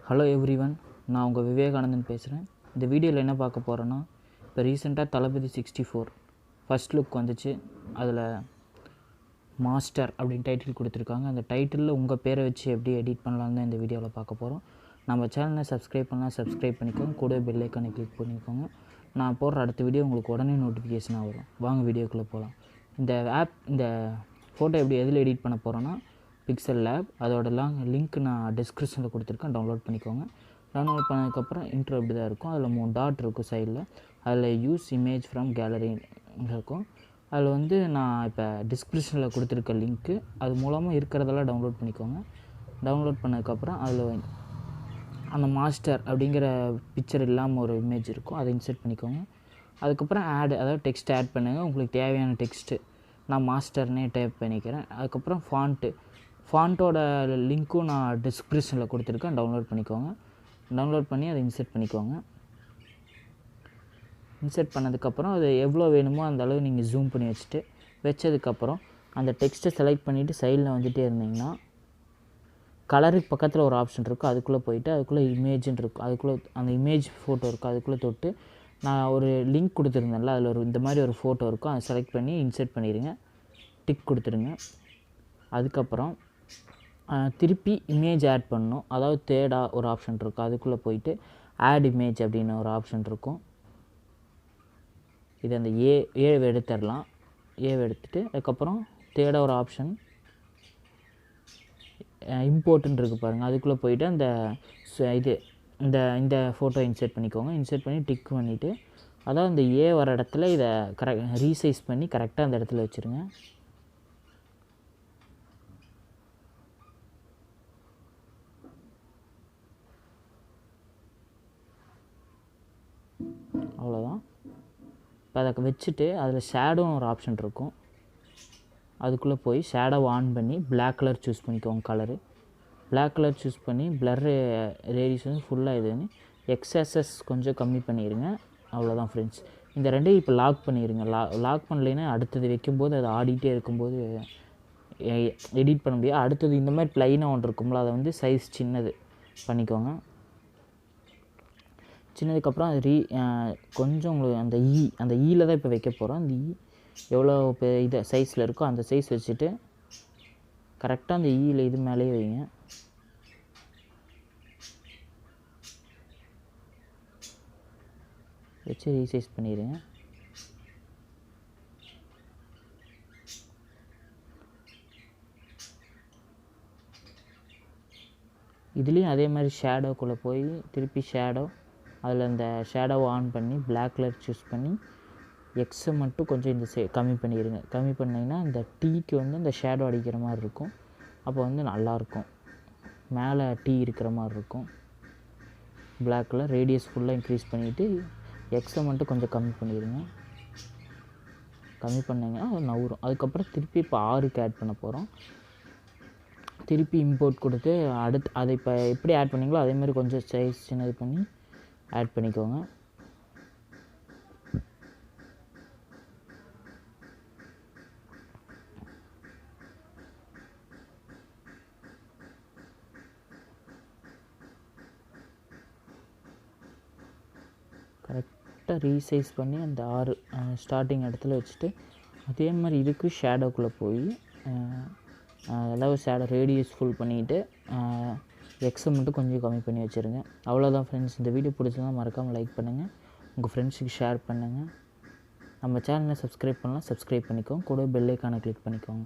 Hello everyone, நான் உங்கள் விவேகானந்தன் பேசுகிறேன். இந்த வீடியோவில் என்ன பார்க்க போகிறேன்னா, இப்போ ரீசெண்டாக தளபதி 64 ஃபஸ்ட் லுக் வந்துச்சு. அதில் மாஸ்டர் அப்படின்னு டைட்டில் கொடுத்துருக்காங்க. அந்த டைட்டிலில் உங்கள் பேரை வச்சு எப்படி எடிட் பண்ணலான்னு தான் இந்த வீடியோவில் பார்க்க போகிறோம். நம்ம சேனலை சப்ஸ்கிரைப் பண்ணால் சப்ஸ்கிரைப் பண்ணிக்கோங்க, கூட பெல் ஐக்கானை கிளிக் பண்ணிக்கோங்க. நான் போடுற அடுத்த வீடியோ உங்களுக்கு உடனே நோட்டிஃபிகேஷனாக வரும். வாங்க வீடியோக்குள்ளே போகலாம். இந்த ஃபோட்டோ எப்படி எதில் எடிட் பண்ண போகிறோன்னா, பிக்சல் லேப். அதோட லிங்க் நான் டிஸ்கிரிப்ஷனில் கொடுத்துருக்கேன், டவுன்லோட் பண்ணிக்கோங்க. டவுன்லோட் பண்ணதுக்கப்புறம் இன்ட்ரோ இப்படி தான் இருக்கும். அதில் 3 டாட் இருக்கும் சைடில். அதில் யூஸ் இமேஜ் ஃப்ரம் கேலரி இருக்கும். அதில் நான் இப்போ டிஸ்கிரிப்ஷனில் கொடுத்துருக்க லிங்க்கு, அது மூலமாக இருக்கிறதெல்லாம் டவுன்லோட் பண்ணிக்கோங்க. டவுன்லோட் பண்ணதுக்கப்புறம் அதில் அந்த மாஸ்டர் அப்படிங்கிற பிக்சர் இல்லாமல் ஒரு இமேஜ் இருக்கும், அதை இன்சர்ட் பண்ணிக்கோங்க. அதுக்கப்புறம் அதாவது டெக்ஸ்ட் ஆட் பண்ணுங்கள். உங்களுக்கு தேவையான டெக்ஸ்ட்டு நான் மாஸ்டர்னே டைப் பண்ணிக்கிறேன். அதுக்கப்புறம் ஃபாண்ட்டோட லிங்க்கும் நான் டிஸ்கிரிப்ஷனில் கொடுத்துருக்கேன், டவுன்லோட் பண்ணிக்கோங்க. டவுன்லோட் பண்ணி அதை இன்சர்ட் பண்ணிக்கோங்க. இன்சர்ட் பண்ணதுக்கப்புறம் அது எவ்வளோ வேணுமோ அந்த அளவு நீங்கள் ஜூம் பண்ணி வச்சதுக்கப்புறம் அந்த டெக்ஸ்ட்டை செலக்ட் பண்ணிவிட்டு சைடில் வந்துகிட்டே இருந்தீங்கன்னா கலருக்கு பக்கத்தில் ஒரு ஆப்ஷன் இருக்கும். அதுக்குள்ளே போயிட்டு அதுக்குள்ளே இமேஜ்னு இருக்கும். அதுக்குள்ளே அந்த இமேஜ் ஃபோட்டோ இருக்கும். அதுக்குள்ளே தொட்டு நான் ஒரு லிங்க் கொடுத்துருந்தேன்ல, அதில் இந்த மாதிரி ஒரு ஃபோட்டோ இருக்கும். அதை செலக்ட் பண்ணி இன்சர்ட் பண்ணிடுங்க, டிக் கொடுத்துருங்க. அதுக்கப்புறம் திருப்பி இமேஜ் ஆட் பண்ணணும். அதாவது தேர்டாக ஒரு ஆப்ஷன் இருக்கும். அதுக்குள்ளே போயிட்டு ஆட் இமேஜ் அப்படின்னு ஒரு ஆப்ஷன் இருக்கும். இது அந்த ஏவை எடுத்துடலாம். ஏவை எடுத்துகிட்டு அதுக்கப்புறம் தேர்டாக ஒரு ஆப்ஷன் இம்போர்ட்டுன்னு இருக்குது பாருங்கள். அதுக்குள்ளே போயிட்டு அந்த இந்த ஃபோட்டோ இன்சர்ட் பண்ணிக்கோங்க. இன்சர்ட் பண்ணி டிக் பண்ணிவிட்டு, அதாவது இந்த வர இடத்துல இதை ரீசைஸ் பண்ணி கரெக்டாக அந்த இடத்துல வச்சுருங்க. அவ்வளோதான். இப்போ அதை வச்சுட்டு அதில் ஷேடோன்னு ஒரு ஆப்ஷன் இருக்கும். அதுக்குள்ளே போய் ஷேடோவை ஆன் பண்ணி பிளாக் கலர் சூஸ் பண்ணிக்கோங்க. கலரு பிளாக் கலர் சூஸ் பண்ணி பிளர் ரேடியஸ் ஃபுல்லாக இதுன்னு எக்ஸஸஸ் கொஞ்சம் கம்மி பண்ணிடுங்க. அவ்வளோதான் ஃப்ரெண்ட்ஸ். இந்த ரெண்டையும் இப்போ லாக் பண்ணிடுங்க. லாக் பண்ணலைன்னா அடுத்தது வைக்கும்போது அது ஆடிட்டே இருக்கும்போது எடிட் பண்ண முடியாது. அடுத்தது இந்த மாதிரி ப்ளைனாக ஒன்று இருக்கும்ல, அதை சைஸ் சின்னது பண்ணிக்கோங்க. சின்னதுக்கப்புறம் அது கொஞ்சம் உங்களுக்கு அந்த ஈயில் தான் இப்போ வைக்க போகிறோம். அந்த எவ்வளோ இப்போ இது சைஸில் இருக்கோ அந்த சைஸ் வச்சுட்டு கரெக்டாக அந்த ஈயில் இது மேலேயே வைங்க. வச்சு ரீசைஸ் பண்ணிடுங்க. இதுலேயும் அதே மாதிரி ஷேடோக்குள்ளே போய் திருப்பி ஷேடோ, அதில் அந்த ஷேடோவை ஆன் பண்ணி பிளாக் கலர் சூஸ் பண்ணி எக்ஸை மட்டும் கொஞ்சம் இந்த கம்மி பண்ணிடுங்க. கம்மி பண்ணிங்கன்னா அந்த டீக்கு அந்த ஷேடோ அடிக்கிற மாதிரி இருக்கும். அப்போ நல்லாயிருக்கும். மேலே டீ இருக்கிற மாதிரி இருக்கும். பிளாக் கலர் ரேடியஸ் ஃபுல்லாக இன்க்ரீஸ் பண்ணிவிட்டு எக்ஸை மட்டும் கொஞ்சம் கம்மி பண்ணிடுங்க. கம்மி பண்ணிங்கன்னா அது நவரும். அதுக்கப்புறம் திருப்பி இப்போ 6க்கு ஆட் பண்ண போகிறோம். திருப்பி இம்போர்ட் கொடுத்து அதை இப்போ எப்படி ஆட் பண்ணிங்களோ அதேமாதிரி கொஞ்சம் சைஸ் சின்னது பண்ணி ஆட் பண்ணிக்கோங்க. கரெக்டாக ரீசைஸ் பண்ணி அந்த 6 ஸ்டார்டிங் இடத்துல வச்சுட்டு அதே மாதிரி இதுக்கு ஷேடோக்குள்ளே போய் அதாவது ஷேடோ ரேடியஸ் ஃபுல் பண்ணிவிட்டு எக்ஸை மட்டும் கொஞ்சம் கம்மி பண்ணி வச்சுருங்க. அவ்வளோதான் ஃப்ரெண்ட்ஸ். இந்த வீடியோ பிடிச்சதா மறக்காமல் லைக் பண்ணுங்கள், உங்கள் ஃப்ரெண்ட்ஸுக்கு ஷேர் பண்ணுங்கள். நம்ம சேனலை சப்ஸ்கிரைப் பண்ணலாம், சப்ஸ்கிரைப் பண்ணிக்கோங்க, கூட பெல் ஐக்கானை கிளிக் பண்ணிக்கோங்க.